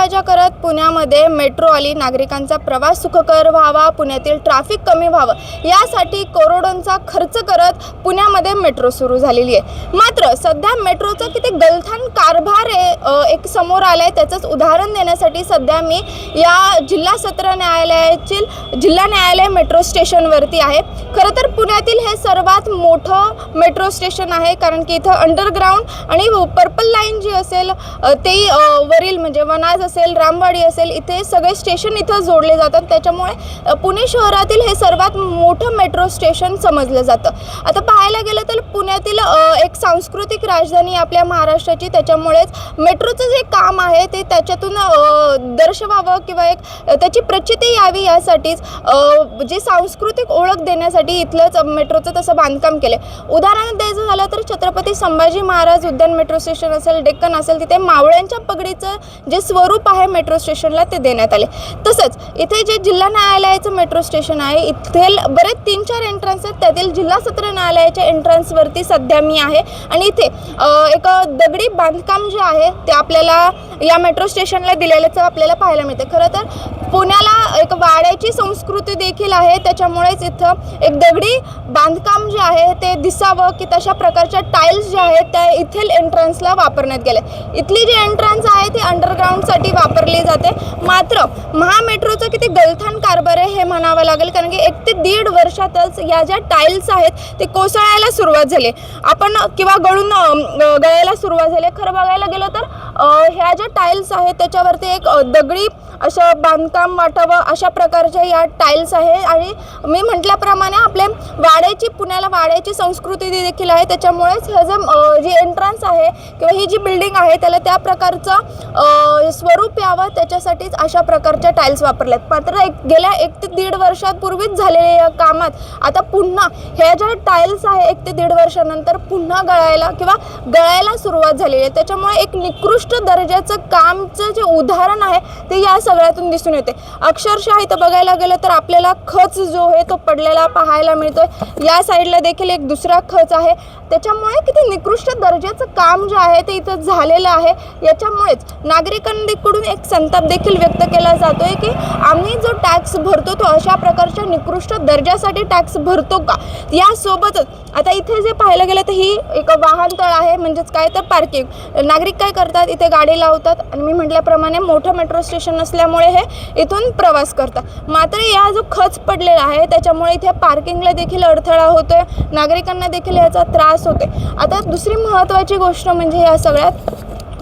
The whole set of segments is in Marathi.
अंबाजोगाईच्या करत पुण्यामध्ये मेट्रो आली। नागरिकांचा प्रवास सुखकर व्हावा, पुण्यातील ट्रॅफिक कमी व्हावं यासाठी करोडोंचा खर्च करत पुण्यामध्ये मेट्रो सुरू झालेली आहे। मात्र सध्या मेट्रोचा किती गलथान कारभार आहे एक समोर आलाय। त्याचंच उदाहरण देण्यासाठी सध्या मी या जिल्हा सत्र न्यायालयातील जिल्हा न्यायालय मेट्रो स्टेशनवरती आहे। खरं तर पुण्यातील हे सर्वात मोठं मेट्रो स्टेशन आहे, कारण की इथं अंडरग्राउंड आणि पर्पल लाईन जी असेल ते वरील म्हणजे वनाज असेल, रामवाडी असेल, इथे सगळे स्टेशन इथं जोडले जातात। त्याच्यामुळे पुणे शहरातील हे सर्वात मोठं मेट्रो स्टेशन समजलं जातं। आता पाहायला गेलं तर पुण्यातील एक सांस्कृतिक राजधानी आपल्या महाराष्ट्राची, त्याच्यामुळेच मेट्रोचं जे काम आहे ते त्याच्यातून दर्शवावं किंवा एक त्याची प्रचिती यावी यासाठीच जे सांस्कृतिक ओळख देण्यासाठी इथलंच मेट्रोचं तसं बांधकाम केलं। उदाहरण द्यायचं झालं तर छत्रपती संभाजी महाराज उद्यान मेट्रो स्टेशन असेल, डेक्कन असेल, तिथे मावळ्यांच्या पगडीचं जे स्वरूप आहे मेट्रो स्टेशनला ते देण्यात आले। तसंच इथे जे जिल्हा न्यायालयाचं मेट्रो स्टेशन आहे इथे बरेच 3-4 एंट्रन्स आहेत, त्यातील जिल्हा सत्र न्यायालयाच्या एंट्रन्सवरती सध्या मी आहे आणि इथे एक दगडी बांधकाम जे आहे ते आपल्याला या मेट्रो स्टेशनला दिलेल्याचं आपल्याला पाहायला मिळते। खरं तर पुण्याला एक वाड्याची संस्कृती देखील आहे, त्याच्यामुळेच इथं एक दगडी बांधकाम जे आहे ते दिसावं की तशा प्रकारच्या टाईल्स जे आहेत त्या इथील एंट्रन्सला वापरण्यात गेले। इथली जी एंट्रन्स आहे ती अंडरग्राऊंडसाठी वापरली जाते। मात्र महामेट्रोचं किती गलथान कारभार आहे हे म्हणावं लागेल, कारण की 1 ते 1.5 वर्षातच या ज्या टाईल्स आहेत ते कोसळायला सुरुवात झाली आपण किंवा गळायला सुरुवात झाली। खरं बघायला गेलं तर ह्या ज्या टाईल्स आहेत त्याच्यावरती एक दगडी असं बांधकाम वाटावं अशा प्रकारच्या या टाईल्स आहे। आणि मी म्हटल्याप्रमाणे आपले पुण्याला वाड्याची संस्कृती देखील आहे, त्याच्यामुळेच हे जी एंट्रन्स आहे किंवा ही जी बिल्डिंग आहे त्याला त्या प्रकारचं स्वरूप यावं त्याच्यासाठीच अशा प्रकारच्या टाईल्स वापरल्यात। मात्र गेल्या 1 ते 1.5 वर्षापूर्वीच झालेल्या या कामात आता पुन्हा ह्या ज्या टाईल्स आहे 1 ते 1.5 वर्षानंतर पुन्हा गळायला सुरुवात झालेली आहे। त्याच्यामुळे एक निकृष्ट दर्जाचं कामचं जे उदाहरण आहे ते या सगळ्यातून दिसून येते। अक्षरशः इथं बघायला गेलं तर आपल्याला खच जो आहे तो पडलेला पाहायला मिळतोय। या साईडला देखील एक दुसरा खच आहे, त्याच्यामुळे किती निकृष्ट दर्जाचं काम जे आहे ते इथं झालेलं आहे। याच्यामुळेच नागरिकांकडून एक संताप देखील व्यक्त केला जातोय की आम्ही जो टॅक्स भरतो तो अशा प्रकारच्या निकृष्ट दर्जासाठी टॅक्स भरतो का। यासोबतच आता इथे जे पाहायला गेलं तर ही एक वाहनतळ आहे, म्हणजेच काय तर पार्किंग। नागरिक काय करतात, इथे गाडी लावतात आणि मी म्हटल्याप्रमाणे मोठं मेट्रो स्टेशन असल्यामुळे हे इथून प्रवास करतात। मात्र या जो खच पडलेला आहे त्याच्यामुळे इथे पार्किंगला देखील अडथळा होतोय, नागरिकांना देखील याचा त्रास होते। आता दुसरी महत्त्वाची गोष्ट म्हणजे या सगळ्यात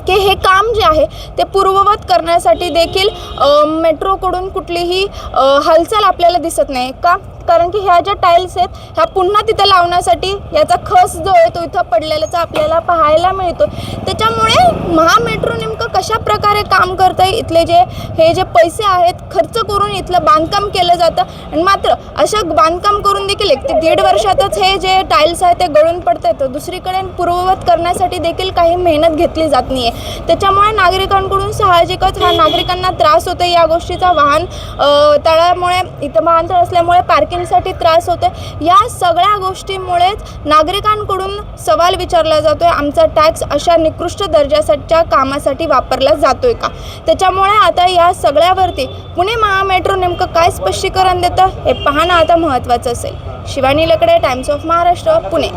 की हे काम जे आहे ते पूर्ववत करण्यासाठी देखील मेट्रोकडून कुठलीही हालचाल आपल्याला दिसत नाही का, कारण की ह्या ज्या टाईल्स आहेत ह्या पुन्हा तिथे लावण्यासाठी याचा खस जो आहे तो इथं पडलेलाच आपल्याला पाहायला मिळतो। त्याच्यामुळे महामेट्रो नेमकं कशा प्रकारे काम करतं आहे, इथले हे जे पैसे आहेत खर्च करून इथलं बांधकाम केलं जातं आणि मात्र असं बांधकाम करून देखील 1 ते 1.5 वर्षातच हे जे टाईल्स आहेत ते गळून पडत आहेत। दुसरीकडे पूर्ववत करण्यासाठी देखील काही मेहनत घेतली जात नाही आहे, त्याच्यामुळे नागरिकांकडून साहजिकच नागरिकांना त्रास होतो या गोष्टीचा। तळामुळे इथं वाहनतळ असल्यामुळे पार्किंगसाठी त्रास होतो। या सगळ्या गोष्टीमुळेच नागरिकांकडून सवाल विचारला जातोय, आमचा टॅक्स अशा निकृष्ट दर्जाच्या कामासाठी वापरला जातोय का। त्याच्यामुळे आता या सगळ्यावरती पुणे महामेट्रो नेमकं काय स्पष्टीकरण देतं हे पाहणं आता महत्त्वाचं असेल। शिवानी लकडे, टाइम्स ऑफ महाराष्ट्र, पुणे।